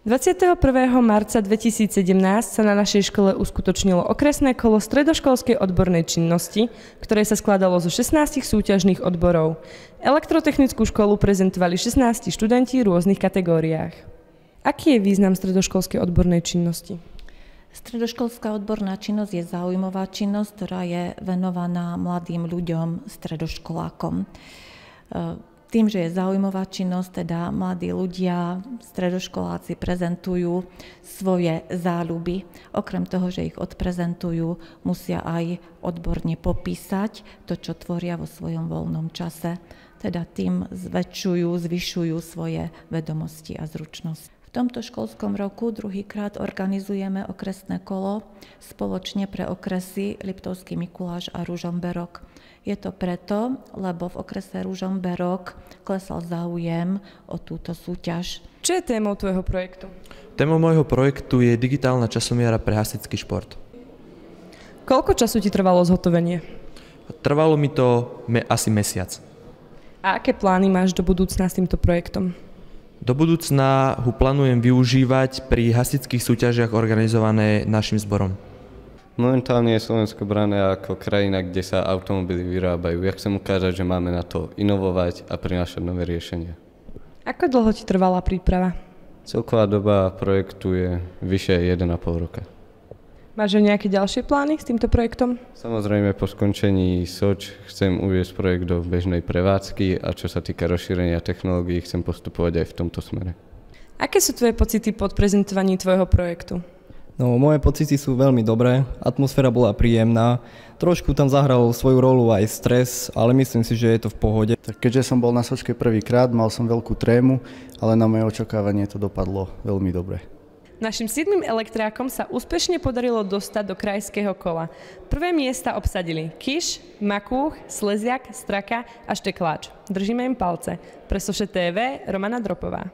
21. marca 2017 sa na našej škole uskutočnilo okresné kolo stredoškolskej odbornej činnosti, ktoré sa skladalo zo 16 súťažných odborov. Elektrotechnickú školu prezentovali 16 študenti v rôznych kategóriách. Aký je význam stredoškolskej odbornej činnosti? Stredoškolská odborná činnosť je záujmová činnosť, ktorá je venovaná mladým ľuďom, stredoškolákom. Tým, že je záujmová činnosť, teda mladí ľudia, stredoškoláci prezentujú svoje záľuby. Okrem toho, že ich odprezentujú, musia aj odborne popísať to, čo tvoria vo svojom voľnom čase. Teda tým zvyšujú svoje vedomosti a zručnosti. V tomto školskom roku druhýkrát organizujeme okresné kolo spoločne pre okresy Liptovský Mikuláš a Ružomberok. Je to preto, lebo v okrese Ružomberok klesal záujem o túto súťaž. Čo je témou tvojho projektu? Témou môjho projektu je digitálna časomiera pre hasičský šport. Koľko času ti trvalo zhotovenie? Trvalo mi to asi mesiac. A aké plány máš do budúcna s týmto projektom? Do budúcna ho plánujem využívať pri hasičských súťažiach organizované našim zborom. Momentálne je Slovensko brané ako krajina, kde sa automobily vyrábajú. Ja chcem ukázať, že máme na to inovovať a prinášať nové riešenia. Ako dlho ti trvala príprava? Celková doba projektu je vyššie 1,5 roka. Máš nejaké ďalšie plány s týmto projektom? Samozrejme po skončení SOČ chcem uviesť projekt do bežnej prevádzky a čo sa týka rozšírenia technológií, chcem postupovať aj v tomto smere. Aké sú tvoje pocity po prezentovaní tvojho projektu? No, moje pocity sú veľmi dobré, atmosféra bola príjemná, trošku tam zahral svoju rolu aj stres, ale myslím si, že je to v pohode. Tak keďže som bol na Sočke prvýkrát, mal som veľkú trému, ale na moje očakávanie to dopadlo veľmi dobre. Našim 7 elektrákom sa úspešne podarilo dostať do krajského kola. Prvé miesta obsadili Kiš, Makúch, Sleziak, Straka a Štekláč. Držíme im palce. Pre Soše TV Romana Dropová.